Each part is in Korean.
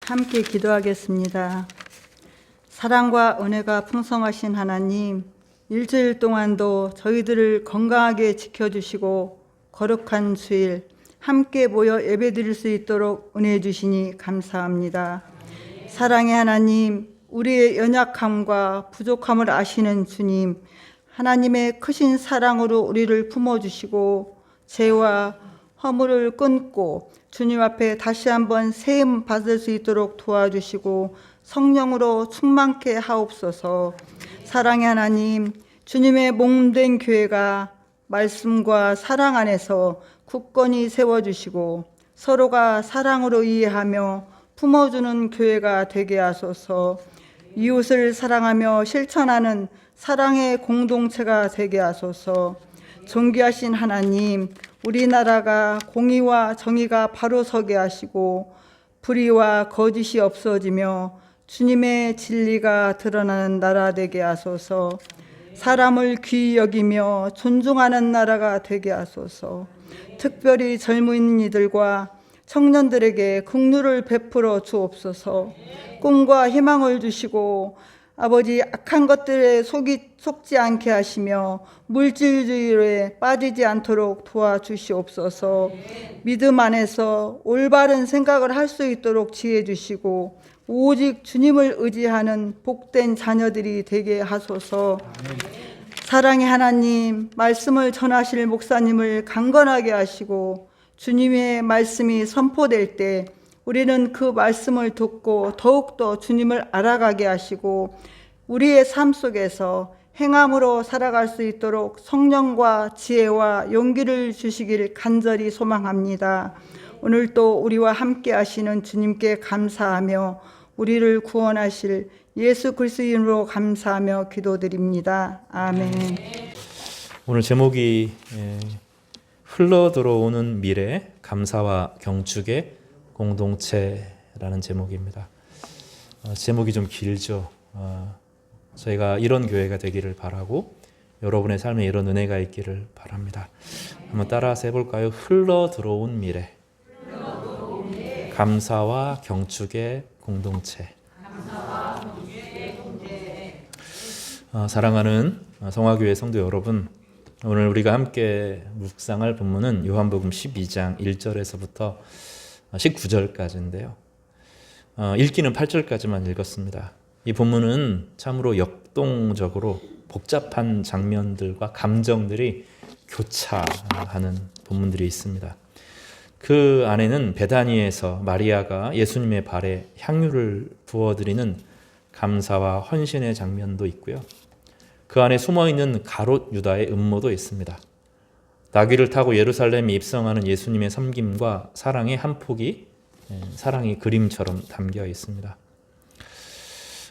함께 기도하겠습니다. 사랑과 은혜가 풍성하신 하나님, 일주일 동안도 저희들을 건강하게 지켜주시고 거룩한 주일 함께 모여 예배드릴 수 있도록 은혜 주시니 감사합니다. 사랑의 하나님, 우리의 연약함과 부족함을 아시는 주님, 하나님의 크신 사랑으로 우리를 품어주시고 죄와 허물을 끊고 주님 앞에 다시 한번 세임 받을 수 있도록 도와주시고 성령으로 충만케 하옵소서. 사랑의 하나님, 주님의 몸된 교회가 말씀과 사랑 안에서 굳건히 세워주시고 서로가 사랑으로 이해하며 품어주는 교회가 되게 하소서. 이웃을 사랑하며 실천하는 사랑의 공동체가 되게 하소서. 존귀하신 하나님, 우리나라가 공의와 정의가 바로 서게 하시고 불의와 거짓이 없어지며 주님의 진리가 드러나는 나라 되게 하소서. 사람을 귀히 여기며 존중하는 나라가 되게 하소서. 특별히 젊은이들과 청년들에게 긍휼을 베풀어 주옵소서. 꿈과 희망을 주시고 아버지, 악한 것들에 속지 않게 하시며 물질주의에 빠지지 않도록 도와주시옵소서. 믿음 안에서 올바른 생각을 할 수 있도록 지혜 주시고 오직 주님을 의지하는 복된 자녀들이 되게 하소서. 사랑의 하나님, 말씀을 전하실 목사님을 강건하게 하시고 주님의 말씀이 선포될 때 우리는 그 말씀을 듣고 더욱더 주님을 알아가게 하시고 우리의 삶 속에서 행함으로 살아갈 수 있도록 성령과 지혜와 용기를 주시길 간절히 소망합니다. 오늘도 우리와 함께 하시는 주님께 감사하며 우리를 구원하실 예수 그리스도의 이름으로 감사하며 기도드립니다. 아멘. 오늘 제목이 흘러들어오는 미래, 감사와 경축의 공동체라는 제목입니다. 제목이 좀 길죠. 저희가 이런 교회가 되기를 바라고 여러분의 삶에 이런 은혜가 있기를 바랍니다. 한번 따라서 해볼까요? 흘러들어온 미래, 감사와 경축의 공동체. 사랑하는 성화교회 성도 여러분, 오늘 우리가 함께 묵상할 본문은 요한복음 12장 1절에서부터 19절까지인데요. 읽기는 8절까지만 읽었습니다. 이 본문은 참으로 역동적으로 복잡한 장면들과 감정들이 교차하는 본문들이 있습니다. 그 안에는 베다니에서 마리아가 예수님의 발에 향유를 부어드리는 감사와 헌신의 장면도 있고요. 그 안에 숨어있는 가롯 유다의 음모도 있습니다. 나귀를 타고 예루살렘에 입성하는 예수님의 섬김과 사랑의 한 폭이 사랑의 그림처럼 담겨 있습니다.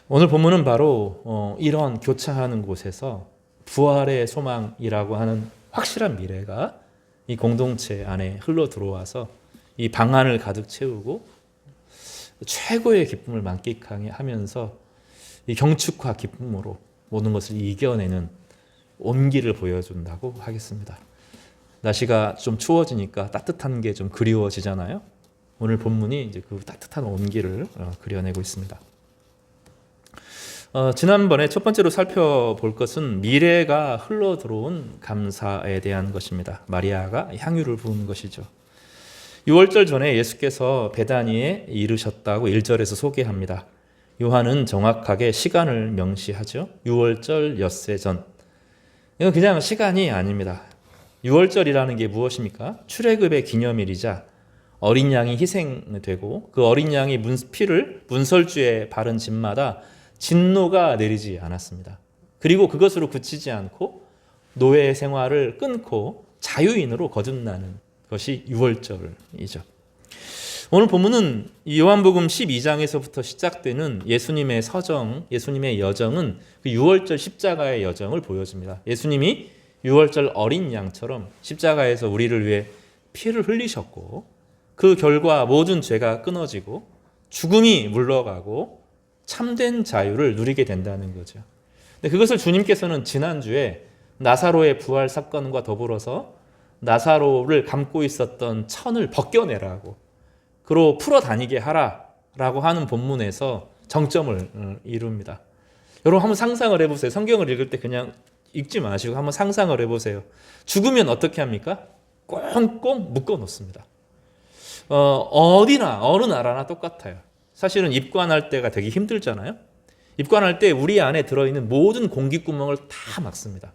오늘 본문은 바로 이런 교차하는 곳에서 부활의 소망이라고 하는 확실한 미래가 이 공동체 안에 흘러 들어와서 이 방안을 가득 채우고 최고의 기쁨을 만끽하게 하면서 이 경축과 기쁨으로 모든 것을 이겨내는 온기를 보여준다고 하겠습니다. 날씨가 좀 추워지니까 따뜻한 게 좀 그리워지잖아요. 오늘 본문이 이제 그 따뜻한 온기를 그려내고 있습니다. 지난번에 첫 번째로 살펴볼 것은 미래가 흘러들어온 감사에 대한 것입니다. 마리아가 향유를 부은 것이죠. 6월절 전에 예수께서 베다니에 이르셨다고 1절에서 소개합니다. 요한은 정확하게 시간을 명시하죠. 6월절 엿새 전. 이건 그냥 시간이 아닙니다. 6월절이라는 게 무엇입니까? 출애굽의 기념일이자 어린 양이 희생되고 그 어린 양이 피를 문설주에 바른 집마다 진노가 내리지 않았습니다. 그리고 그것으로 그치지 않고 노예 생활을 끊고 자유인으로 거듭나는 것이 6월절이죠. 오늘 본문은 요한복음 12장에서부터 시작되는 예수님의 서정, 예수님의 여정은 그 6월절 십자가의 여정을 보여줍니다. 예수님이 6월절 어린 양처럼 십자가에서 우리를 위해 피를 흘리셨고 그 결과 모든 죄가 끊어지고 죽음이 물러가고 참된 자유를 누리게 된다는 거죠. 근데 그것을 주님께서는 지난주에 나사로의 부활 사건과 더불어서 나사로를 감고 있었던 천을 벗겨내라고 그로 풀어 다니게 하라 라고 하는 본문에서 정점을 이룹니다. 여러분 한번 상상을 해보세요. 성경을 읽을 때 그냥 읽지 마시고 한번 상상을 해보세요. 죽으면 어떻게 합니까? 꽁꽁 묶어 놓습니다. 어디나 어느 나라나 똑같아요. 사실은 입관할 때가 되게 힘들잖아요. 입관할 때 우리 안에 들어있는 모든 공기구멍을 다 막습니다.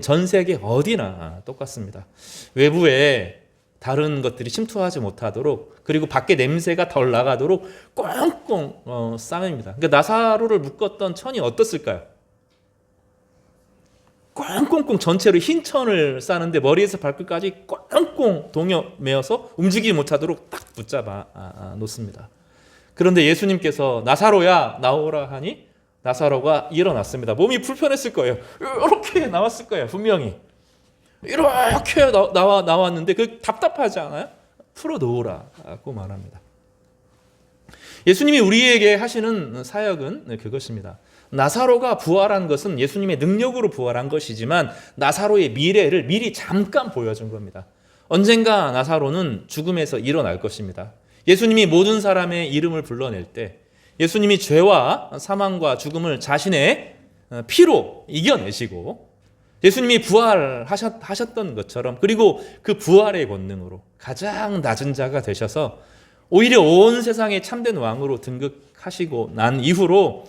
전 세계 어디나 똑같습니다. 외부에 다른 것들이 침투하지 못하도록, 그리고 밖에 냄새가 덜 나가도록 꽁꽁 싸맵니다. 그러니까 나사로를 묶었던 천이 어떻을까요? 꽁꽁꽁 전체로 흰 천을 싸는데 머리에서 발끝까지 꽁꽁 동여매어서 움직이지 못하도록 딱 붙잡아 놓습니다. 그런데 예수님께서 나사로야 나오라 하니 나사로가 일어났습니다. 몸이 불편했을 거예요. 이렇게 나왔을 거예요. 분명히 이렇게 나왔는데 그 답답하지 않아요? 풀어놓으라고 말합니다. 예수님이 우리에게 하시는 사역은 그것입니다. 나사로가 부활한 것은 예수님의 능력으로 부활한 것이지만 나사로의 미래를 미리 잠깐 보여준 겁니다. 언젠가 나사로는 죽음에서 일어날 것입니다. 예수님이 모든 사람의 이름을 불러낼 때 예수님이 죄와 사망과 죽음을 자신의 피로 이겨내시고 예수님이 부활하셨던 것처럼, 그리고 그 부활의 권능으로 가장 낮은 자가 되셔서 오히려 온 세상의 참된 왕으로 등극하시고 난 이후로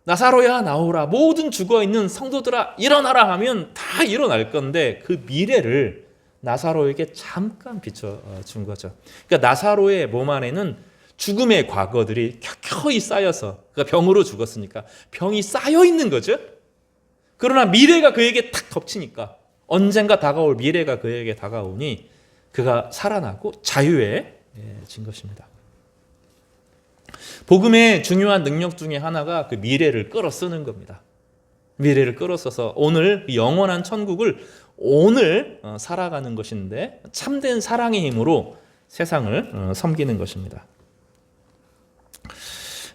나사로야 나오라, 모든 죽어있는 성도들아 일어나라 하면 다 일어날 건데 그 미래를 나사로에게 잠깐 비춰준 거죠. 그러니까 나사로의 몸 안에는 죽음의 과거들이 켜켜이 쌓여서, 그러니까 병으로 죽었으니까 병이 쌓여 있는 거죠. 그러나 미래가 그에게 탁 덮치니까 언젠가 다가올 미래가 그에게 다가오니 그가 살아나고 자유해진 것입니다. 복음의 중요한 능력 중에 하나가 그 미래를 끌어 쓰는 겁니다. 미래를 끌어 써서 오늘 영원한 천국을 오늘 살아가는 것인데 참된 사랑의 힘으로 세상을 섬기는 것입니다.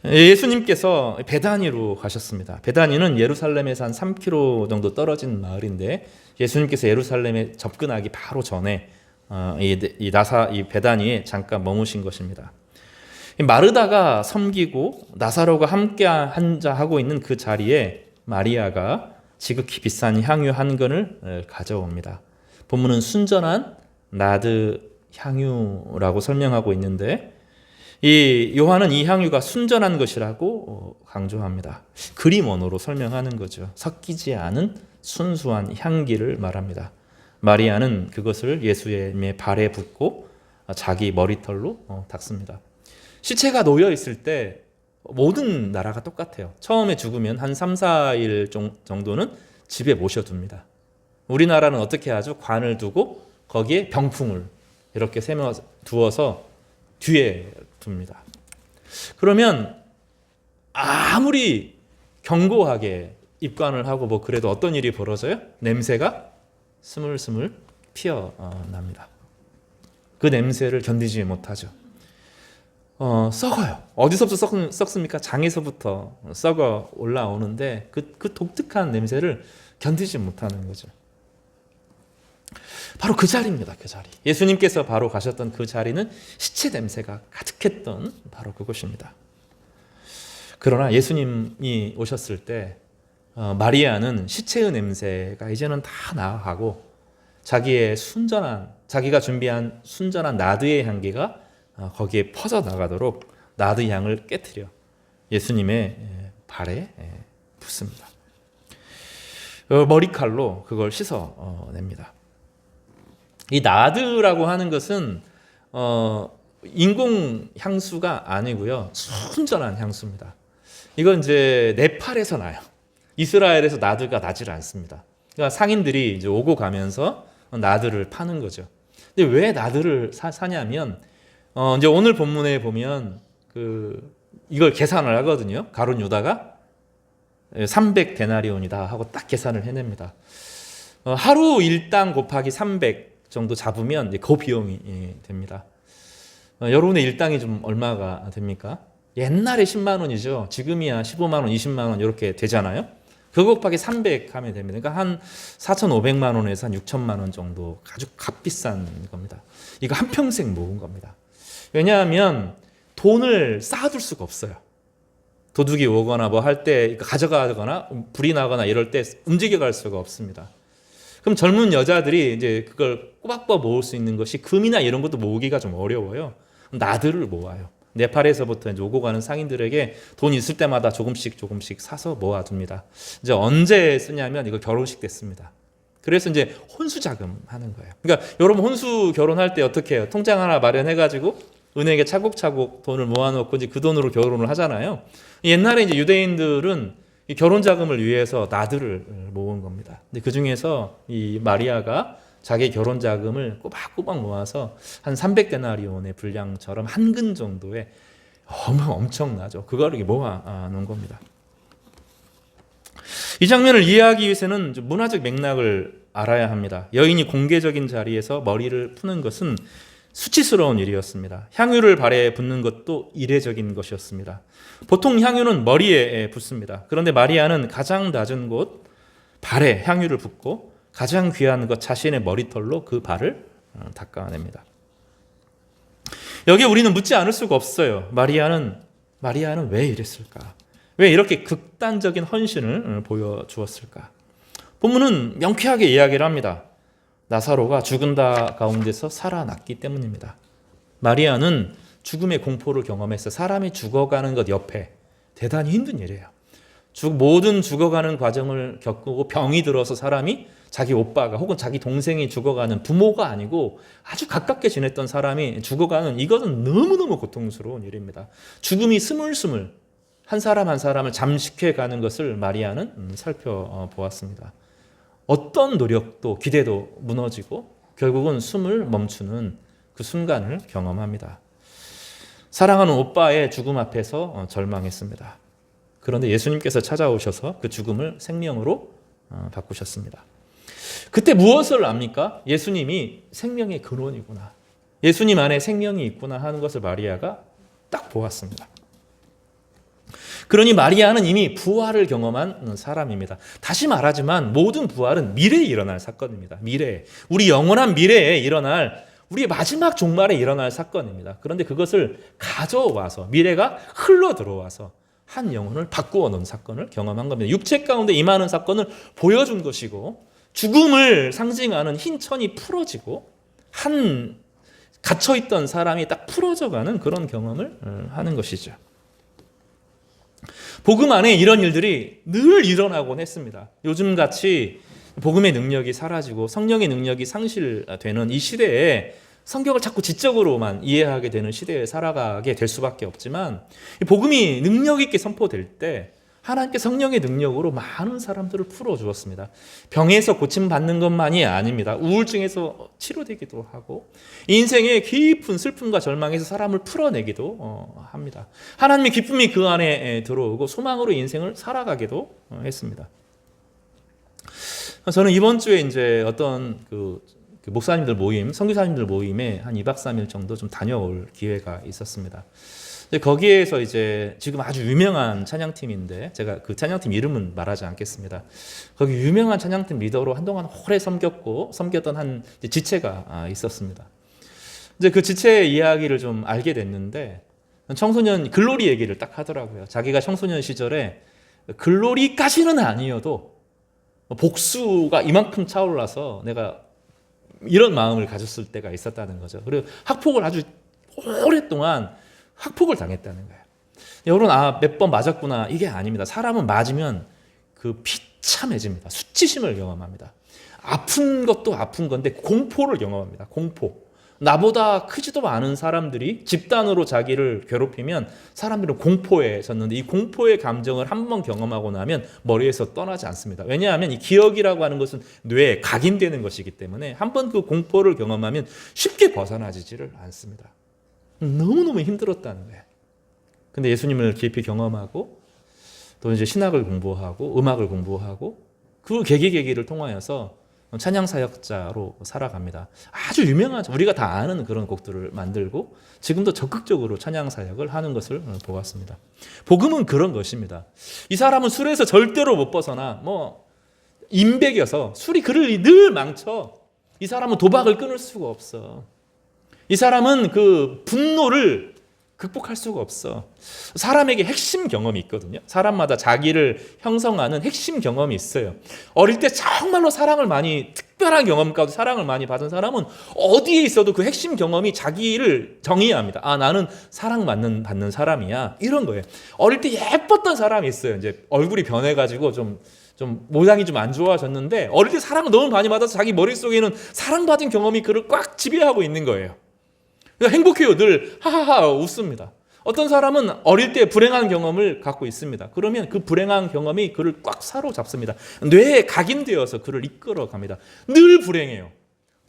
예수님께서 베다니로 가셨습니다. 베다니는 예루살렘에서 한 3km 정도 떨어진 마을인데 예수님께서 예루살렘에 접근하기 바로 전에 이 베다니에 잠깐 머무신 것입니다. 마르다가 섬기고 나사로가 함께 하고 있는 그 자리에 마리아가 지극히 비싼 향유 한 근을 가져옵니다. 본문은 순전한 나드 향유라고 설명하고 있는데 이 요한은 이 향유가 순전한 것이라고 강조합니다. 그림 언어로 설명하는 거죠. 섞이지 않은 순수한 향기를 말합니다. 마리아는 그것을 예수님의 발에 붓고 자기 머리털로 닦습니다. 시체가 놓여 있을 때 모든 나라가 똑같아요. 처음에 죽으면 한 3, 4일 정도는 집에 모셔둡니다. 우리나라는 어떻게 하죠? 관을 두고 거기에 병풍을 이렇게 두어서 뒤에 둡니다. 그러면 아무리 견고하게 입관을 하고 뭐 그래도 어떤 일이 벌어져요? 냄새가 스물스물 피어납니다. 그 냄새를 견디지 못하죠. 썩어요. 어디서부터 썩습니까? 장에서부터 썩어 올라오는데 그 독특한 냄새를 견디지 못하는 거죠. 바로 그 자리입니다. 그 자리. 예수님께서 바로 가셨던 그 자리는 시체 냄새가 가득했던 바로 그곳입니다. 그러나 예수님이 오셨을 때 마리아는 시체의 냄새가 이제는 다 나아가고 자기가 준비한 순전한 나드의 향기가 거기에 퍼져나가도록 나드 향을 깨트려 예수님의 발에 붓습니다. 머리칼로 그걸 씻어냅니다. 이 나드라고 하는 것은 인공 향수가 아니고요, 순전한 향수입니다. 이건 이제 네팔에서 나요. 이스라엘에서 나드가 나질 않습니다. 그러니까 상인들이 이제 오고 가면서 나드를 파는 거죠. 근데 왜 나드를 사냐면 이제 오늘 본문에 보면 이걸 계산을 하거든요. 가룟 유다가 300데나리온이다 하고 딱 계산을 해냅니다. 하루 일당 곱하기 300 정도 잡으면 그 비용이 됩니다. 여러분의 일당이 좀 얼마가 됩니까? 옛날에 10만 원이죠. 지금이야 15만 원, 20만 원 이렇게 되잖아요. 그거 곱하기 300 하면 됩니다. 그러니까 한 4,500만 원에서 한 6천만 원 정도 아주 값비싼 겁니다. 이거 한평생 모은 겁니다. 왜냐하면 돈을 쌓아둘 수가 없어요. 도둑이 오거나 뭐 할 때 가져가거나 불이 나거나 이럴 때 움직여갈 수가 없습니다. 그럼 젊은 여자들이 이제 그걸 꼬박꼬박 모을 수 있는 것이 금이나 이런 것도 모으기가 좀 어려워요. 나들을 모아요. 네팔에서부터 이제 오고 가는 상인들에게 돈 있을 때마다 조금씩 사서 모아둡니다. 이제 언제 쓰냐면 이거 결혼식 때 씁니다. 그래서 이제 혼수 자금 하는 거예요. 그러니까 여러분 혼수 결혼할 때 어떻게 해요? 통장 하나 마련해가지고 은행에 차곡차곡 돈을 모아놓고 이제 그 돈으로 결혼을 하잖아요. 옛날에 이제 유대인들은 이 결혼 자금을 위해서 나들을 모은 겁니다. 근데 그 중에서 이 마리아가 자기 결혼 자금을 꼬박꼬박 모아서 한 300데나리온의 분량처럼 한 근 정도의 엄청나죠. 그거를 이렇게 모아 놓은 겁니다. 이 장면을 이해하기 위해서는 문화적 맥락을 알아야 합니다. 여인이 공개적인 자리에서 머리를 푸는 것은 수치스러운 일이었습니다. 향유를 발에 붓는 것도 이례적인 것이었습니다. 보통 향유는 머리에 붓습니다. 그런데 마리아는 가장 낮은 곳 발에 향유를 붓고 가장 귀한 것 자신의 머리털로 그 발을 닦아냅니다. 여기에 우리는 묻지 않을 수가 없어요. 마리아는 왜 이랬을까? 왜 이렇게 극단적인 헌신을 보여주었을까? 본문은 명쾌하게 이야기를 합니다. 나사로가 죽은 자 가운데서 살아났기 때문입니다. 마리아는 죽음의 공포를 경험해서 사람이 죽어가는 것 옆에 대단히 힘든 일이에요. 모든 죽어가는 과정을 겪고 병이 들어서 사람이 자기 오빠가 혹은 자기 동생이 죽어가는 부모가 아니고 아주 가깝게 지냈던 사람이 죽어가는 이것은 너무너무 고통스러운 일입니다. 죽음이 스물스물 한 사람 한 사람을 잠식해가는 것을 마리아는 살펴보았습니다. 어떤 노력도 기대도 무너지고 결국은 숨을 멈추는 그 순간을 경험합니다. 사랑하는 오빠의 죽음 앞에서 절망했습니다. 그런데 예수님께서 찾아오셔서 그 죽음을 생명으로 바꾸셨습니다. 그때 무엇을 압니까? 예수님이 생명의 근원이구나. 예수님 안에 생명이 있구나 하는 것을 마리아가 딱 보았습니다. 그러니 마리아는 이미 부활을 경험한 사람입니다. 다시 말하지만 모든 부활은 미래에 일어날 사건입니다. 미래에. 우리 영원한 미래에 일어날 우리의 마지막 종말에 일어날 사건입니다. 그런데 그것을 가져와서 미래가 흘러 들어와서 한 영혼을 바꾸어 놓은 사건을 경험한 겁니다. 육체 가운데 임하는 사건을 보여준 것이고 죽음을 상징하는 흰 천이 풀어지고 한 갇혀있던 사람이 딱 풀어져가는 그런 경험을 하는 것이죠. 복음 안에 이런 일들이 늘 일어나곤 했습니다. 요즘같이 복음의 능력이 사라지고 성령의 능력이 상실되는 이 시대에 성경을 자꾸 지적으로만 이해하게 되는 시대에 살아가게 될 수밖에 없지만 복음이 능력 있게 선포될 때 하나님께 성령의 능력으로 많은 사람들을 풀어주었습니다. 병에서 고침받는 것만이 아닙니다. 우울증에서 치료되기도 하고 인생의 깊은 슬픔과 절망에서 사람을 풀어내기도 합니다. 하나님의 기쁨이 그 안에 들어오고 소망으로 인생을 살아가기도 했습니다. 저는 이번 주에 이제 어떤 그 목사님들 모임, 선교사님들 모임에 한 2박 3일 정도 좀 다녀올 기회가 있었습니다. 거기에서 이제 지금 아주 유명한 찬양팀인데 제가 그 찬양팀 이름은 말하지 않겠습니다. 거기 유명한 찬양팀 리더로 한동안 오래 섬겼던 한 지체가 있었습니다. 이제 그 지체의 이야기를 좀 알게 됐는데 청소년 글로리 얘기를 딱 하더라고요. 자기가 청소년 시절에 글로리까지는 아니어도 복수가 이만큼 차올라서 내가 이런 마음을 가졌을 때가 있었다는 거죠. 그리고 학폭을 아주 오랫동안 학폭을 당했다는 거예요. 여러분, 몇 번 맞았구나. 이게 아닙니다. 사람은 맞으면 그 비참해집니다. 수치심을 경험합니다. 아픈 것도 아픈 건데 공포를 경험합니다. 공포. 나보다 크지도 않은 사람들이 집단으로 자기를 괴롭히면 사람들은 공포에 젖는데 이 공포의 감정을 한 번 경험하고 나면 머리에서 떠나지 않습니다. 왜냐하면 이 기억이라고 하는 것은 뇌에 각인되는 것이기 때문에 한 번 그 공포를 경험하면 쉽게 벗어나지를 않습니다. 너무너무 힘들었다는 거예요. 근데 예수님을 깊이 경험하고 또 이제 신학을 공부하고 음악을 공부하고 그 계기를 통하여서 찬양 사역자로 살아갑니다. 아주 유명한 우리가 다 아는 그런 곡들을 만들고 지금도 적극적으로 찬양 사역을 하는 것을 보았습니다. 복음은 그런 것입니다. 이 사람은 술에서 절대로 못 벗어나 인백여서 술이 그를 늘 망쳐. 이 사람은 도박을 끊을 수가 없어. 이 사람은 그 분노를 극복할 수가 없어. 사람에게 핵심 경험이 있거든요. 사람마다 자기를 형성하는 핵심 경험이 있어요. 어릴 때 정말로 사랑을 많이, 특별한 경험 가운데 사랑을 많이 받은 사람은 어디에 있어도 그 핵심 경험이 자기를 정의합니다. 아, 나는 받는 사람이야. 이런 거예요. 어릴 때 예뻤던 사람이 있어요. 이제 얼굴이 변해가지고 좀 모양이 좀 안 좋아졌는데 어릴 때 사랑을 너무 많이 받아서 자기 머릿속에는 사랑받은 경험이 그를 꽉 지배하고 있는 거예요. 행복해요. 늘 하하하 웃습니다. 어떤 사람은 어릴 때 불행한 경험을 갖고 있습니다. 그러면 그 불행한 경험이 그를 꽉 사로잡습니다. 뇌에 각인되어서 그를 이끌어갑니다. 늘 불행해요.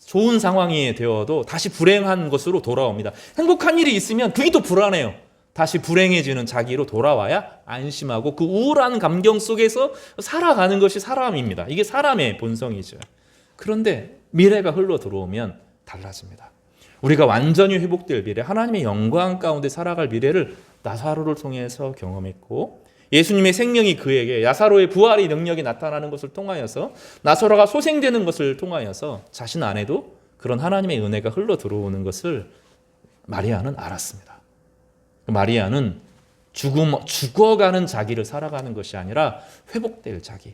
좋은 상황이 되어도 다시 불행한 것으로 돌아옵니다. 행복한 일이 있으면 그게 또 불안해요. 다시 불행해지는 자기로 돌아와야 안심하고 그 우울한 감경 속에서 살아가는 것이 사람입니다. 이게 사람의 본성이죠. 그런데 미래가 흘러 들어오면 달라집니다. 우리가 완전히 회복될 미래, 하나님의 영광 가운데 살아갈 미래를 나사로를 통해서 경험했고, 예수님의 생명이 그에게 야사로의 부활의 능력이 나타나는 것을 통하여서 나사로가 소생되는 것을 통하여서 자신 안에도 그런 하나님의 은혜가 흘러 들어오는 것을 마리아는 알았습니다. 마리아는 죽어가는 자기를 살아가는 것이 아니라 회복될 자기,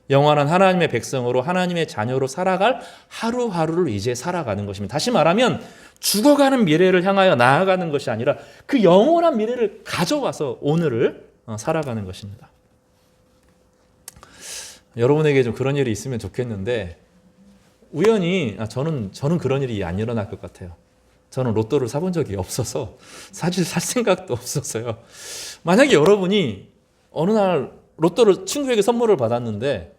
영원한 하나님의 백성으로 하나님의 자녀로 살아갈 하루하루를 이제 살아가는 것입니다. 다시 말하면 죽어가는 미래를 향하여 나아가는 것이 아니라 그 영원한 미래를 가져와서 오늘을 살아가는 것입니다. 여러분에게 좀 그런 일이 있으면 좋겠는데 우연히 저는 그런 일이 안 일어날 것 같아요. 저는 로또를 사본 적이 없어서 사실 살 생각도 없었어요. 만약에 여러분이 어느 날 로또를 친구에게 선물을 받았는데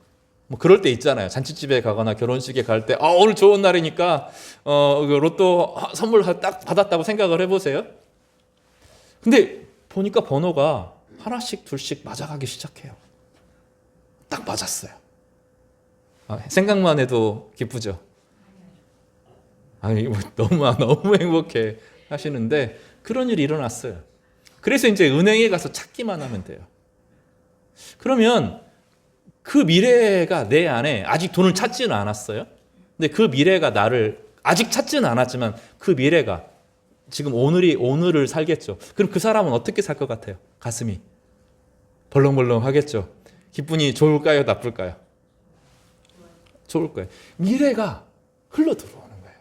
뭐 그럴 때 있잖아요. 잔치집에 가거나 결혼식에 갈 때 오늘 좋은 날이니까 로또 선물 딱 받았다고 생각을 해보세요. 근데 보니까 번호가 하나씩 둘씩 맞아가기 시작해요. 딱 맞았어요. 생각만 해도 기쁘죠. 너무 행복해 하시는데 그런 일이 일어났어요. 그래서 이제 은행에 가서 찾기만 하면 돼요. 그러면 그 미래가 내 안에 아직 돈을 찾지는 않았어요. 근데 그 미래가 나를 아직 찾지는 않았지만 그 미래가 지금 오늘을 살겠죠. 그럼 그 사람은 어떻게 살 것 같아요? 가슴이 벌렁벌렁 하겠죠. 기분이 좋을까요? 나쁠까요? 좋을 거예요. 미래가 흘러 들어오는 거예요.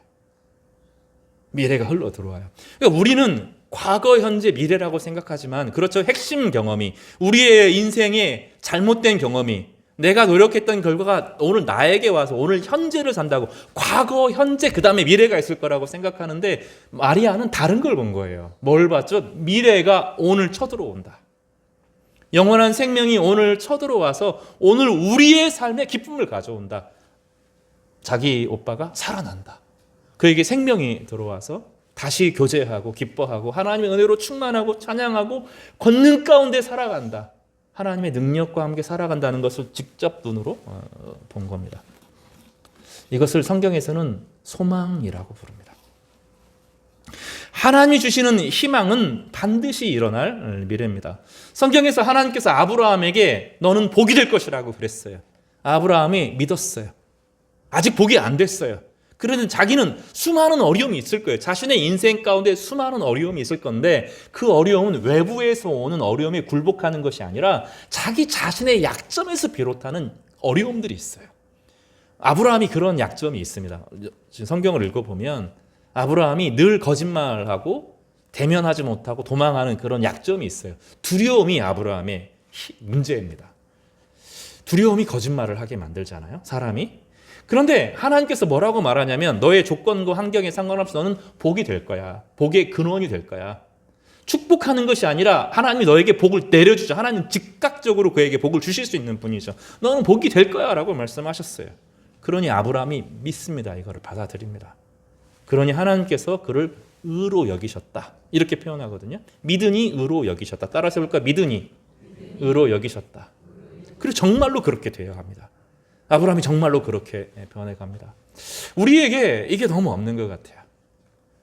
미래가 흘러 들어와요. 그러니까 우리는 과거, 현재, 미래라고 생각하지만 그렇죠. 핵심 경험이 우리의 인생의 잘못된 경험이 내가 노력했던 결과가 오늘 나에게 와서 오늘 현재를 산다고 과거, 현재, 그 다음에 미래가 있을 거라고 생각하는데 마리아는 다른 걸 본 거예요. 뭘 봤죠? 미래가 오늘 쳐들어온다. 영원한 생명이 오늘 쳐들어와서 오늘 우리의 삶에 기쁨을 가져온다. 자기 오빠가 살아난다. 그에게 생명이 들어와서 다시 교제하고 기뻐하고 하나님의 은혜로 충만하고 찬양하고 권능 가운데 살아간다. 하나님의 능력과 함께 살아간다는 것을 직접 눈으로 본 겁니다. 이것을 성경에서는 소망이라고 부릅니다. 하나님이 주시는 희망은 반드시 일어날 미래입니다. 성경에서 하나님께서 아브라함에게 너는 복이 될 것이라고 그랬어요. 아브라함이 믿었어요. 아직 복이 안 됐어요. 그러는 자기는 수많은 어려움이 있을 거예요. 자신의 인생 가운데 수많은 어려움이 있을 건데 그 어려움은 외부에서 오는 어려움에 굴복하는 것이 아니라 자기 자신의 약점에서 비롯하는 어려움들이 있어요. 아브라함이 그런 약점이 있습니다. 지금 성경을 읽어보면 아브라함이 늘 거짓말하고 대면하지 못하고 도망하는 그런 약점이 있어요. 두려움이 아브라함의 문제입니다. 두려움이 거짓말을 하게 만들잖아요. 사람이. 그런데 하나님께서 뭐라고 말하냐면 너의 조건과 환경에 상관없이 너는 복이 될 거야. 복의 근원이 될 거야. 축복하는 것이 아니라 하나님이 너에게 복을 내려주죠. 하나님은 즉각적으로 그에게 복을 주실 수 있는 분이죠. 너는 복이 될 거야 라고 말씀하셨어요. 그러니 아브라함이 믿습니다. 이거를 받아들입니다. 그러니 하나님께서 그를 의로 여기셨다. 이렇게 표현하거든요. 믿으니 의로 여기셨다. 따라서 해볼까? 믿으니 의로 여기셨다. 그리고 정말로 그렇게 되어 갑니다. 아브라함이 정말로 그렇게 변해갑니다. 우리에게 이게 너무 없는 것 같아요.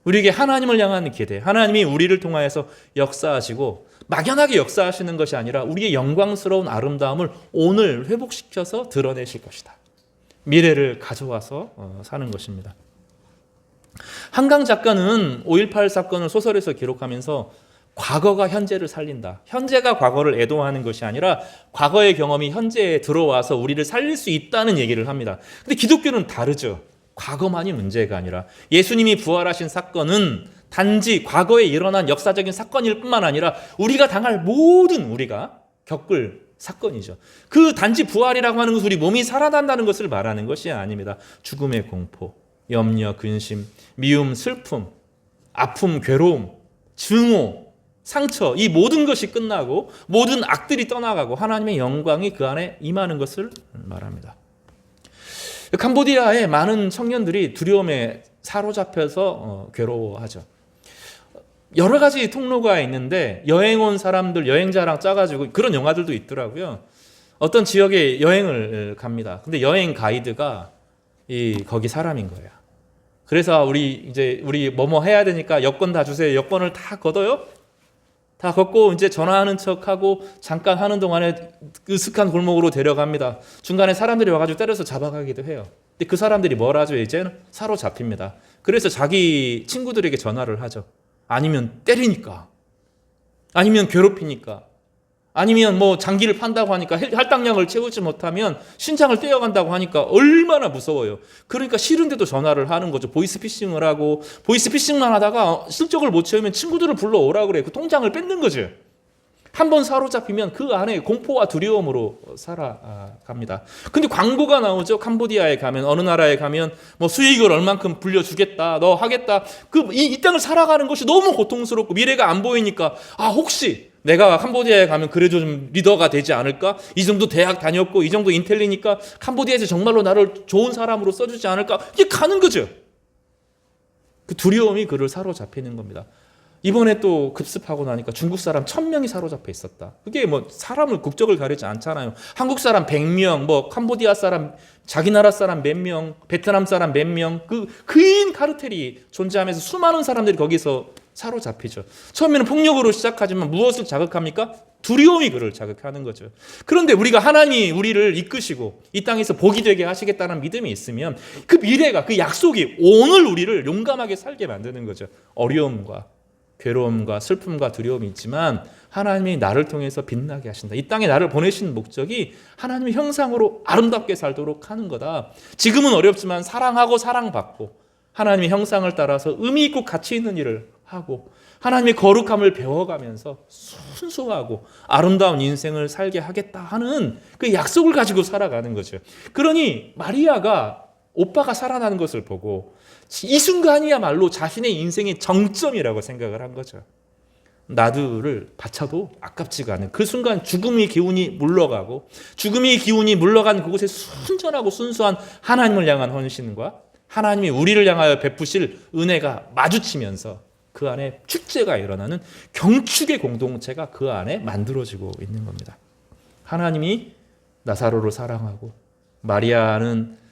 우리에게 하나님을 향한 기대, 하나님이 우리를 통하여서 역사하시고 막연하게 역사하시는 것이 아니라 우리의 영광스러운 아름다움을 오늘 회복시켜서 드러내실 것이다. 미래를 가져와서 사는 것입니다. 한강 작가는 5.18 사건을 소설에서 기록하면서 과거가 현재를 살린다. 현재가 과거를 애도하는 것이 아니라 과거의 경험이 현재에 들어와서 우리를 살릴 수 있다는 얘기를 합니다. 근데 기독교는 다르죠. 과거만이 문제가 아니라 예수님이 부활하신 사건은 단지 과거에 일어난 역사적인 사건일 뿐만 아니라 우리가 당할 모든 우리가 겪을 사건이죠. 그 단지 부활이라고 하는 것은 우리 몸이 살아난다는 것을 말하는 것이 아닙니다. 죽음의 공포, 염려, 근심, 미움, 슬픔, 아픔, 괴로움, 증오, 상처, 이 모든 것이 끝나고 모든 악들이 떠나가고 하나님의 영광이 그 안에 임하는 것을 말합니다. 캄보디아의 많은 청년들이 두려움에 사로잡혀서 괴로워하죠. 여러 가지 통로가 있는데 여행 온 사람들 여행자랑 짜가지고 그런 영화들도 있더라고요. 어떤 지역에 여행을 갑니다. 근데 여행 가이드가 거기 사람인 거예요. 그래서 우리 뭐뭐 해야 되니까 여권 다 주세요. 여권을 다 걷어요. 다 걷고 이제 전화하는 척하고 잠깐 하는 동안에 으슥한 골목으로 데려갑니다. 중간에 사람들이 와가지고 때려서 잡아가기도 해요. 근데 그 사람들이 뭘 하죠? 이제는 사로잡힙니다. 그래서 자기 친구들에게 전화를 하죠. 아니면 때리니까, 아니면 괴롭히니까, 아니면 뭐 장기를 판다고 하니까 할당량을 채우지 못하면 신장을 떼어간다고 하니까 얼마나 무서워요. 그러니까 싫은데도 전화를 하는 거죠. 보이스피싱을 하고 보이스피싱만 하다가 실적을 못 채우면 친구들을 불러오라 그래. 그 통장을 뺏는 거죠. 한 번 사로잡히면 그 안에 공포와 두려움으로 살아갑니다. 근데 광고가 나오죠. 캄보디아에 가면, 어느 나라에 가면 뭐 수익을 얼만큼 불려주겠다, 너 하겠다. 이 땅을 살아가는 것이 너무 고통스럽고 미래가 안 보이니까 혹시 내가 캄보디아에 가면 그래도 좀 리더가 되지 않을까? 이 정도 대학 다녔고 이 정도 인텔리니까 캄보디아에서 정말로 나를 좋은 사람으로 써주지 않을까? 이게 가는 거죠. 그 두려움이 그를 사로잡히는 겁니다. 이번에 또 급습하고 나니까 중국 사람 1000명이 사로잡혀 있었다. 그게 뭐 사람을 국적을 가리지 않잖아요. 한국 사람 100명, 뭐 캄보디아 사람, 자기 나라 사람 몇 명, 베트남 사람 몇 명, 그 긴 카르텔이 존재하면서 수많은 사람들이 거기서 사로잡히죠. 처음에는 폭력으로 시작하지만 무엇을 자극합니까? 두려움이 그를 자극하는 거죠. 그런데 우리가 하나님이 우리를 이끄시고 이 땅에서 복이 되게 하시겠다는 믿음이 있으면 그 미래가, 그 약속이 오늘 우리를 용감하게 살게 만드는 거죠. 어려움과 괴로움과 슬픔과 두려움이 있지만 하나님이 나를 통해서 빛나게 하신다. 이 땅에 나를 보내신 목적이 하나님의 형상으로 아름답게 살도록 하는 거다. 지금은 어렵지만 사랑하고 사랑받고 하나님의 형상을 따라서 의미 있고 가치 있는 일을 하고 하나님의 거룩함을 배워가면서 순수하고 아름다운 인생을 살게 하겠다 하는 그 약속을 가지고 살아가는 거죠. 그러니 마리아가 오빠가 살아나는 것을 보고 이 순간이야말로 자신의 인생의 정점이라고 생각을 한 거죠. 나들을 바쳐도 아깝지가 않은 그 순간 죽음의 기운이 물러가고 죽음의 기운이 물러간 그곳에 순전하고 순수한 하나님을 향한 헌신과 하나님이 우리를 향하여 베푸실 은혜가 마주치면서 그 안에 축제가 일어나는 경축의 공동체가 그 안에 만들어지고 있는 겁니다. 하나님이 나사로를 사랑하고 마리아는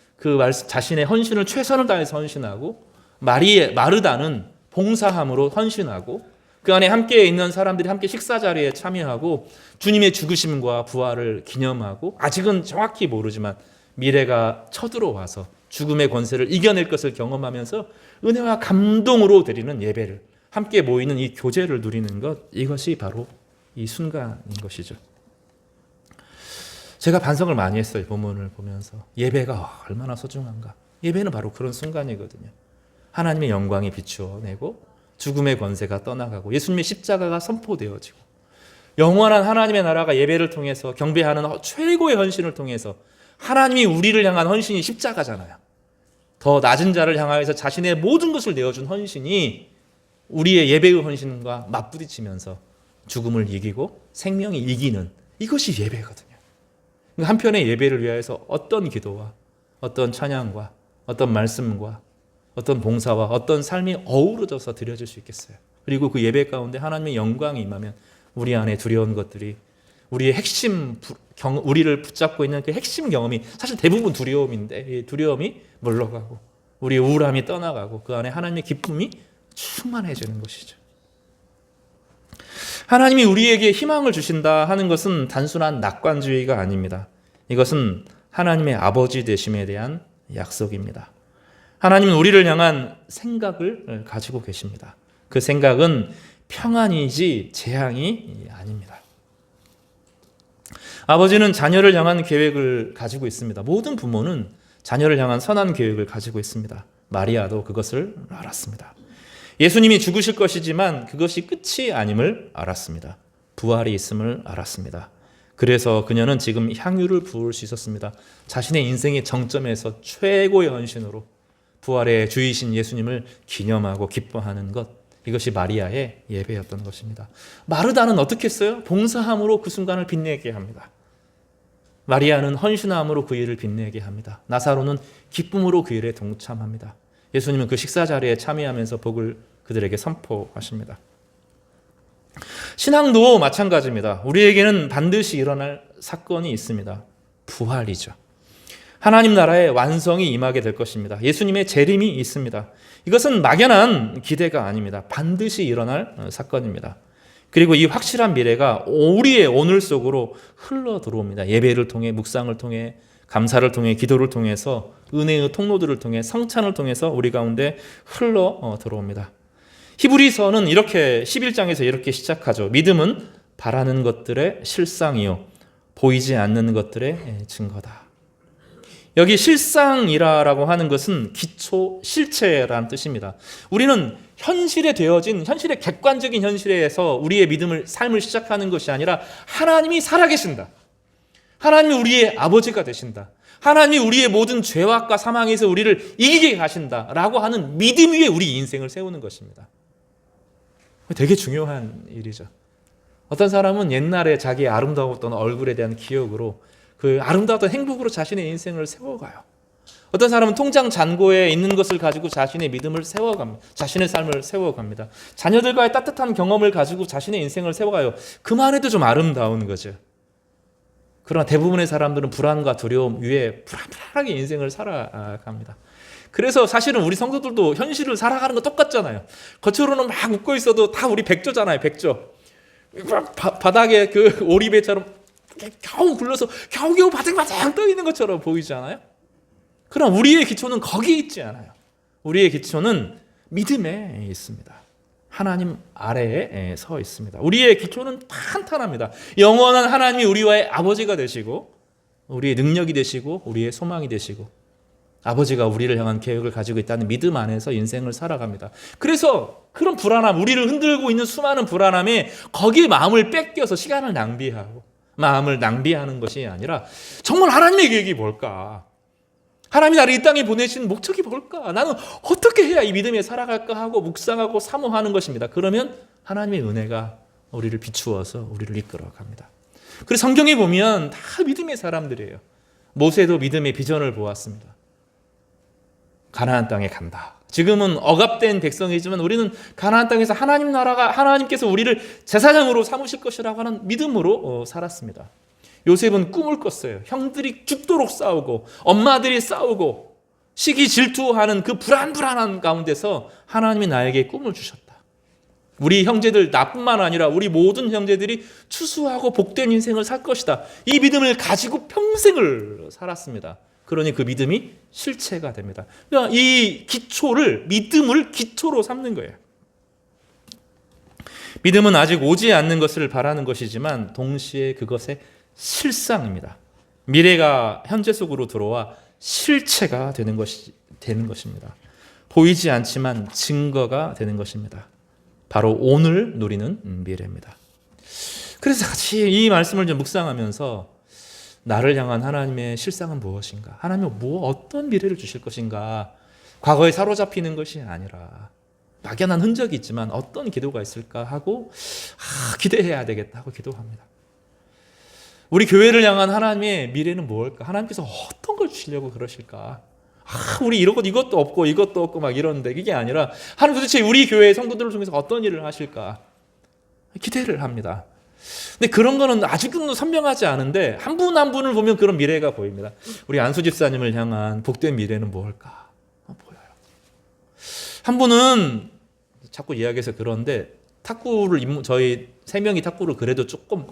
자신의 헌신을 최선을 다해서 헌신하고 마르다는 봉사함으로 헌신하고 그 안에 함께 있는 사람들이 함께 식사 자리에 참여하고 주님의 죽으심과 부활을 기념하고 아직은 정확히 모르지만 미래가 쳐들어와서 죽음의 권세를 이겨낼 것을 경험하면서 은혜와 감동으로 드리는 예배를 함께 모이는 이 교제를 누리는 것, 이것이 바로 이 순간인 것이죠. 제가 반성을 많이 했어요. 본문을 보면서. 예배가 얼마나 소중한가. 예배는 바로 그런 순간이거든요. 하나님의 영광이 비추어내고 죽음의 권세가 떠나가고 예수님의 십자가가 선포되어지고 영원한 하나님의 나라가 예배를 통해서 경배하는 최고의 헌신을 통해서 하나님이 우리를 향한 헌신이 십자가잖아요. 더 낮은 자를 향하여서 자신의 모든 것을 내어준 헌신이 우리의 예배의 헌신과 맞부딪히면서 죽음을 이기고 생명이 이기는 이것이 예배거든요. 한편의 예배를 위하여서 어떤 기도와 어떤 찬양과 어떤 말씀과 어떤 봉사와 어떤 삶이 어우러져서 드려질 수 있겠어요. 그리고 그 예배 가운데 하나님의 영광이 임하면 우리 안에 두려운 것들이 우리의 우리를 붙잡고 있는 그 핵심 경험이 사실 대부분 두려움인데 이 두려움이 물러가고 우리의 우울함이 떠나가고 그 안에 하나님의 기쁨이 충만해지는 것이죠. 하나님이 우리에게 희망을 주신다 하는 것은 단순한 낙관주의가 아닙니다. 이것은 하나님의 아버지 되심에 대한 약속입니다. 하나님은 우리를 향한 생각을 가지고 계십니다. 그 생각은 평안이지 재앙이 아닙니다. 아버지는 자녀를 향한 계획을 가지고 있습니다. 모든 부모는 자녀를 향한 선한 계획을 가지고 있습니다. 마리아도 그것을 알았습니다. 예수님이 죽으실 것이지만 그것이 끝이 아님을 알았습니다. 부활이 있음을 알았습니다. 그래서 그녀는 지금 향유를 부을 수 있었습니다. 자신의 인생의 정점에서 최고의 헌신으로 부활의 주이신 예수님을 기념하고 기뻐하는 것, 이것이 마리아의 예배였던 것입니다. 마르다는 어떻게 했어요? 봉사함으로 그 순간을 빛내게 합니다. 마리아는 헌신함으로 그 일을 빛내게 합니다. 나사로는 기쁨으로 그 일에 동참합니다. 예수님은 그 식사 자리에 참여하면서 복을 그들에게 선포하십니다. 신앙도 마찬가지입니다. 우리에게는 반드시 일어날 사건이 있습니다. 부활이죠. 하나님 나라의 완성이 임하게 될 것입니다. 예수님의 재림이 있습니다. 이것은 막연한 기대가 아닙니다. 반드시 일어날 사건입니다. 그리고 이 확실한 미래가 우리의 오늘 속으로 흘러 들어옵니다. 예배를 통해, 묵상을 통해, 감사를 통해, 기도를 통해서, 은혜의 통로들을 통해, 성찬을 통해서 우리 가운데 흘러 들어옵니다. 히브리서는 이렇게 11장에서 이렇게 시작하죠. 믿음은 바라는 것들의 실상이요 보이지 않는 것들의 증거다. 여기 실상이라고 하는 것은 기초 실체라는 뜻입니다. 우리는 현실에 되어진, 현실의 객관적인 현실에서 우리의 믿음을, 삶을 시작하는 것이 아니라 하나님이 살아계신다. 하나님이 우리의 아버지가 되신다. 하나님이 우리의 모든 죄악과 사망에서 우리를 이기게 하신다라고 하는 믿음 위에 우리 인생을 세우는 것입니다. 되게 중요한 일이죠. 어떤 사람은 옛날에 자기의 아름다웠던 얼굴에 대한 기억으로 그 아름다웠던 행복으로 자신의 인생을 세워가요. 어떤 사람은 통장 잔고에 있는 것을 가지고 자신의 믿음을 세워갑니다. 자신의 삶을 세워갑니다. 자녀들과의 따뜻한 경험을 가지고 자신의 인생을 세워가요. 그만 해도 좀 아름다운 거죠. 그러나 대부분의 사람들은 불안과 두려움 위에 불안하게 인생을 살아갑니다. 그래서 사실은 우리 성도들도 현실을 살아가는 거 똑같잖아요. 겉으로는 막 웃고 있어도 다 우리 백조잖아요. 백조. 바닥에 그 오리배처럼 겨우 굴러서 겨우겨우 바닥바닥 떠 있는 것처럼 보이지 않아요? 그럼 우리의 기초는 거기 있지 않아요. 우리의 기초는 믿음에 있습니다. 하나님 아래에 서 있습니다. 우리의 기초는 탄탄합니다. 영원한 하나님이 우리와의 아버지가 되시고 우리의 능력이 되시고 우리의 소망이 되시고 아버지가 우리를 향한 계획을 가지고 있다는 믿음 안에서 인생을 살아갑니다. 그래서 그런 불안함, 우리를 흔들고 있는 수많은 불안함에 거기에 마음을 뺏겨서 시간을 낭비하고 마음을 낭비하는 것이 아니라 정말 하나님의 계획이 뭘까? 하나님이 나를 이 땅에 보내신 목적이 뭘까? 나는 어떻게 해야 이 믿음에 살아갈까 하고 묵상하고 사모하는 것입니다. 그러면 하나님의 은혜가 우리를 비추어서 우리를 이끌어 갑니다. 그래서 성경에 보면 다 믿음의 사람들이에요. 모세도 믿음의 비전을 보았습니다. 가나안 땅에 간다. 지금은 억압된 백성이지만 우리는 가나안 땅에서 하나님 나라가, 하나님께서 우리를 제사장으로 삼으실 것이라고 하는 믿음으로 살았습니다. 요셉은 꿈을 꿨어요. 형들이 죽도록 싸우고 엄마들이 싸우고 시기 질투하는 그 불안한 가운데서 하나님이 나에게 꿈을 주셨다. 우리 형제들 나뿐만 아니라 우리 모든 형제들이 추수하고 복된 인생을 살 것이다. 이 믿음을 가지고 평생을 살았습니다. 그러니 그 믿음이 실체가 됩니다. 그러니까 이 기초를, 믿음을 기초로 삼는 거예요. 믿음은 아직 오지 않는 것을 바라는 것이지만 동시에 그것의 실상입니다. 미래가 현재 속으로 들어와 실체가 되는 것입니다. 보이지 않지만 증거가 되는 것입니다. 바로 오늘 누리는 미래입니다. 그래서 같이 이 말씀을 좀 묵상하면서 나를 향한 하나님의 실상은 무엇인가? 하나님은 어떤 미래를 주실 것인가? 과거에 사로잡히는 것이 아니라 막연한 흔적이 있지만 어떤 기도가 있을까 하고 기대해야 되겠다 하고 기도합니다. 우리 교회를 향한 하나님의 미래는 무엇일까? 하나님께서 어떤 걸 주시려고 그러실까? 우리 이것도 없고 막 이러는데 이게 아니라 하나님 도대체 우리 교회 성도들을 통해서 어떤 일을 하실까? 기대를 합니다. 근데 그런 거는 아직은 선명하지 않은데 한 분 한 분을 보면 그런 미래가 보입니다. 우리 안수 집사님을 향한 복된 미래는 무엇일까? 보여요. 한 분은 자꾸 이야기해서 그런데 탁구를 저희 3명이 탁구를 그래도 조금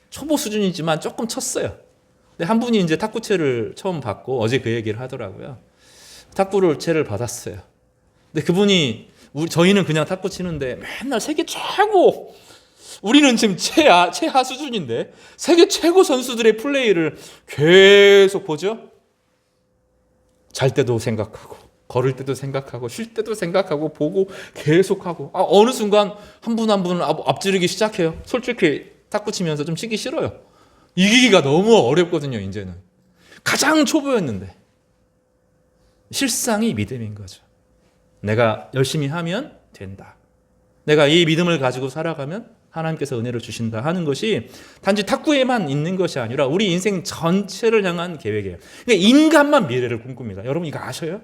초보 수준이지만 조금 쳤어요. 근데 한 분이 이제 탁구채를 처음 받고 어제 그 얘기를 하더라고요. 탁구를 채를 받았어요. 근데 그분이 저희는 그냥 탁구 치는데 맨날 세계 최고, 우리는 지금 최하 수준인데 세계 최고 선수들의 플레이를 계속 보죠. 잘 때도 생각하고, 걸을 때도 생각하고, 쉴 때도 생각하고, 보고 계속하고, 어느 순간 한 분 한 분을 앞지르기 시작해요. 솔직히 탁구 치면서 좀 치기 싫어요. 이기기가 너무 어렵거든요. 이제는 가장 초보였는데 실상이 믿음인 거죠. 내가 열심히 하면 된다. 내가 이 믿음을 가지고 살아가면 하나님께서 은혜를 주신다 하는 것이 단지 탁구에만 있는 것이 아니라 우리 인생 전체를 향한 계획이에요. 그러니까 인간만 미래를 꿈꿉니다. 여러분 이거 아셔요?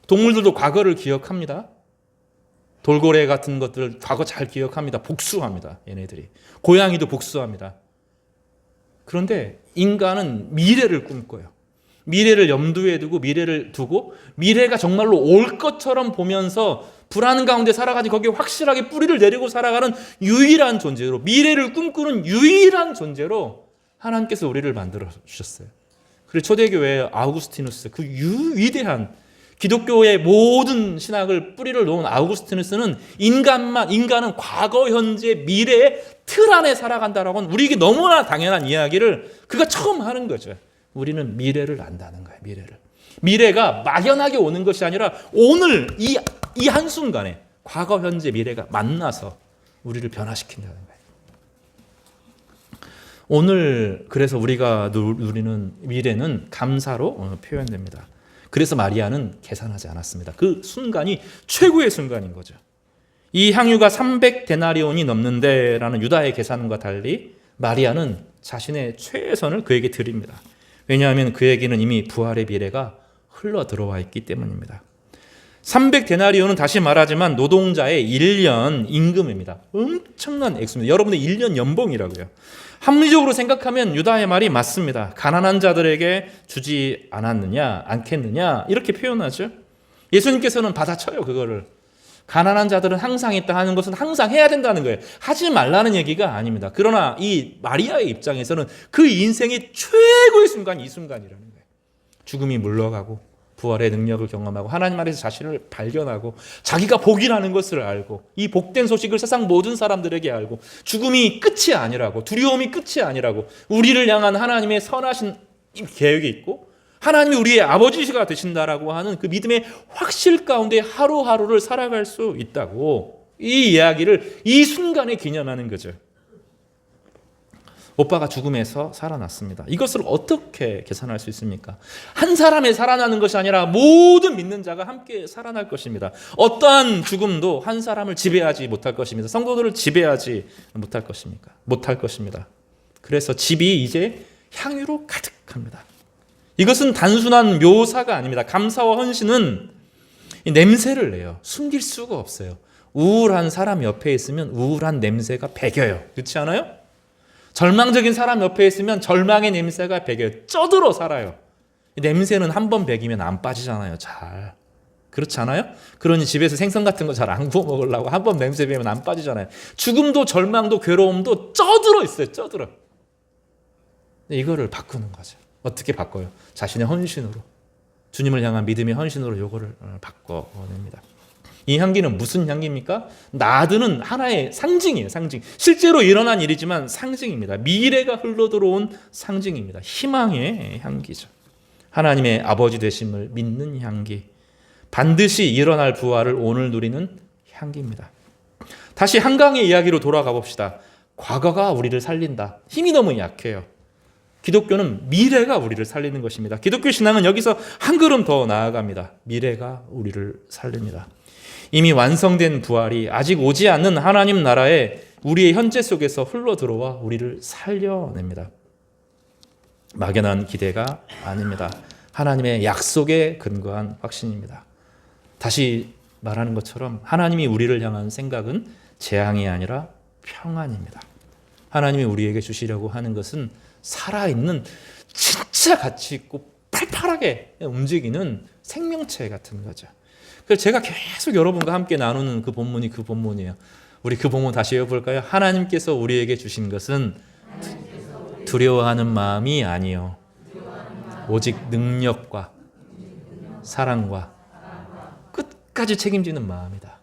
동물들도 과거를 기억합니다. 돌고래 같은 것들 과거 잘 기억합니다. 복수합니다. 얘네들이. 고양이도 복수합니다. 그런데 인간은 미래를 꿈꿔요. 미래를 염두에 두고 미래가 정말로 올 것처럼 보면서 불안 가운데 살아가지 거기에 확실하게 뿌리를 내리고 살아가는 유일한 존재로, 미래를 꿈꾸는 유일한 존재로 하나님께서 우리를 만들어 주셨어요. 그리고 초대교회의 아우구스티누스, 그 위대한 기독교의 모든 신학을 뿌리를 놓은 아우구스티누스는 인간은 과거, 현재, 미래의 틀 안에 살아간다라고 하는 우리에게 너무나 당연한 이야기를 그가 처음 하는 거죠. 우리는 미래를 안다는 거예요. 미래가 막연하게 오는 것이 아니라 오늘 이 한순간에 과거, 현재, 미래가 만나서 우리를 변화시킨다는 거예요. 오늘 그래서 우리가 누리는 미래는 감사로 표현됩니다. 그래서 마리아는 계산하지 않았습니다. 그 순간이 최고의 순간인 거죠. 이 향유가 300데나리온이 넘는데 라는 유다의 계산과 달리 마리아는 자신의 최선을 그에게 드립니다. 왜냐하면 그에게는 이미 부활의 미래가 흘러 들어와 있기 때문입니다. 300데나리온은 다시 말하지만 노동자의 1년 임금입니다. 엄청난 액수입니다. 여러분의 1년 연봉이라고요. 합리적으로 생각하면 유다의 말이 맞습니다. 가난한 자들에게 주지 않겠느냐 이렇게 표현하죠. 예수님께서는 받아쳐요. 그거를. 가난한 자들은 항상 있다 하는 것은 항상 해야 된다는 거예요. 하지 말라는 얘기가 아닙니다. 그러나 이 마리아의 입장에서는 그 인생의 최고의 순간이 이 순간이라는 거예요. 죽음이 물러가고 부활의 능력을 경험하고 하나님 안에서 자신을 발견하고 자기가 복이라는 것을 알고 이 복된 소식을 세상 모든 사람들에게 알고 죽음이 끝이 아니라고, 두려움이 끝이 아니라고, 우리를 향한 하나님의 선하신 계획이 있고 하나님이 우리의 아버지가 되신다라고 하는 그 믿음의 확실 가운데 하루하루를 살아갈 수 있다고, 이 이야기를 이 순간에 기념하는 거죠. 오빠가 죽음에서 살아났습니다. 이것을 어떻게 계산할 수 있습니까? 한 사람의 살아나는 것이 아니라 모든 믿는 자가 함께 살아날 것입니다. 어떠한 죽음도 한 사람을 지배하지 못할 것입니다. 성도들을 지배하지 못할 것입니다. 그래서 집이 이제 향유로 가득합니다. 이것은 단순한 묘사가 아닙니다. 감사와 헌신은 냄새를 내요. 숨길 수가 없어요. 우울한 사람 옆에 있으면 우울한 냄새가 배겨요. 그렇지 않아요? 절망적인 사람 옆에 있으면 절망의 냄새가 배겨요. 쪄들어 살아요. 냄새는 한 번 배기면 안 빠지잖아요. 잘. 그렇지 않아요? 그러니 집에서 생선 같은 거 잘 안 구워 먹으려고 한 번 냄새 배면 안 빠지잖아요. 죽음도 절망도 괴로움도 쪄들어 있어요. 쪄들어. 이거를 바꾸는 거죠. 어떻게 바꿔요? 자신의 헌신으로, 주님을 향한 믿음의 헌신으로 이거를 바꿔냅니다. 이 향기는 무슨 향기입니까? 나드는 하나의 상징이에요. 상징. 실제로 일어난 일이지만 상징입니다. 미래가 흘러들어온 상징입니다. 희망의 향기죠. 하나님의 아버지 되심을 믿는 향기. 반드시 일어날 부활을 오늘 누리는 향기입니다. 다시 한강의 이야기로 돌아가 봅시다. 과거가 우리를 살린다. 힘이 너무 약해요. 기독교는 미래가 우리를 살리는 것입니다. 기독교 신앙은 여기서 한 걸음 더 나아갑니다. 미래가 우리를 살립니다. 이미 완성된 부활이 아직 오지 않는 하나님 나라에 우리의 현재 속에서 흘러들어와 우리를 살려냅니다. 막연한 기대가 아닙니다. 하나님의 약속에 근거한 확신입니다. 다시 말하는 것처럼 하나님이 우리를 향한 생각은 재앙이 아니라 평안입니다. 하나님이 우리에게 주시려고 하는 것은 살아있는, 진짜 가치 있고 팔팔하게 움직이는 생명체 같은 거죠. 그래서 제가 계속 여러분과 함께 나누는 그 본문이 그 본문이에요. 우리 그 본문 다시 읽어볼까요? 하나님께서 우리에게 주신 것은 두려워하는 마음이 아니요 오직 능력과 사랑과 끝까지 책임지는 마음이다.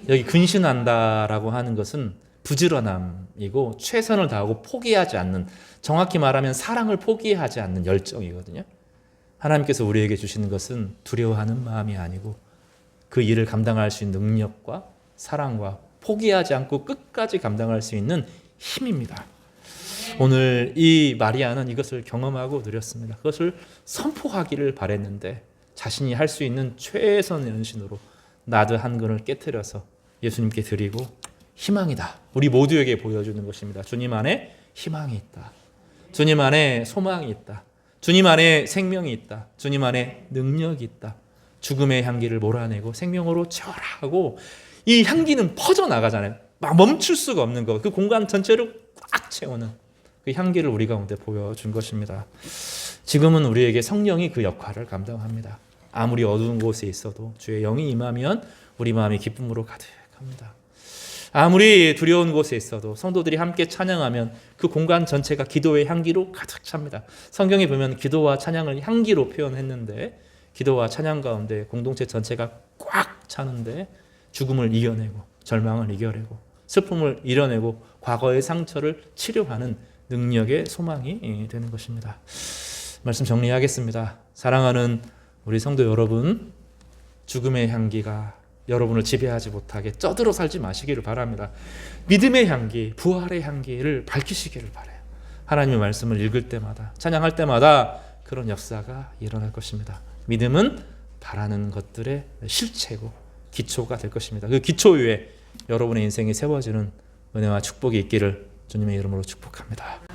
여기 근신한다라고 하는 것은 부지런함이고 최선을 다하고 포기하지 않는, 정확히 말하면 사랑을 포기하지 않는 열정이거든요. 하나님께서 우리에게 주시는 것은 두려워하는 마음이 아니고 그 일을 감당할 수 있는 능력과 사랑과 포기하지 않고 끝까지 감당할 수 있는 힘입니다. 오늘 이 마리아는 이것을 경험하고 누렸습니다. 그것을 선포하기를 바랬는데 자신이 할 수 있는 최선의 헌신으로 나드 한 근을 깨뜨려서 예수님께 드리고 희망이다. 우리 모두에게 보여주는 것입니다. 주님 안에 희망이 있다. 주님 안에 소망이 있다. 주님 안에 생명이 있다. 주님 안에 능력이 있다. 죽음의 향기를 몰아내고 생명으로 채워라 하고 이 향기는 퍼져나가잖아요. 막 멈출 수가 없는 것. 그 공간 전체를 꽉 채우는 그 향기를 우리 가운데 보여준 것입니다. 지금은 우리에게 성령이 그 역할을 감당합니다. 아무리 어두운 곳에 있어도 주의 영이 임하면 우리 마음이 기쁨으로 가득합니다. 아무리 두려운 곳에 있어도 성도들이 함께 찬양하면 그 공간 전체가 기도의 향기로 가득 찹니다. 성경에 보면 기도와 찬양을 향기로 표현했는데 기도와 찬양 가운데 공동체 전체가 꽉 차는데 죽음을 이겨내고 절망을 이겨내고 슬픔을 이겨내고 과거의 상처를 치료하는 능력의 소망이 되는 것입니다. 말씀 정리하겠습니다. 사랑하는 우리 성도 여러분, 죽음의 향기가 여러분을 지배하지 못하게 쩌들어 살지 마시기를 바랍니다. 믿음의 향기, 부활의 향기를 밝히시기를 바라요. 하나님의 말씀을 읽을 때마다, 찬양할 때마다 그런 역사가 일어날 것입니다. 믿음은 바라는 것들의 실체고 기초가 될 것입니다. 그 기초 위에 여러분의 인생이 세워지는 은혜와 축복이 있기를 주님의 이름으로 축복합니다.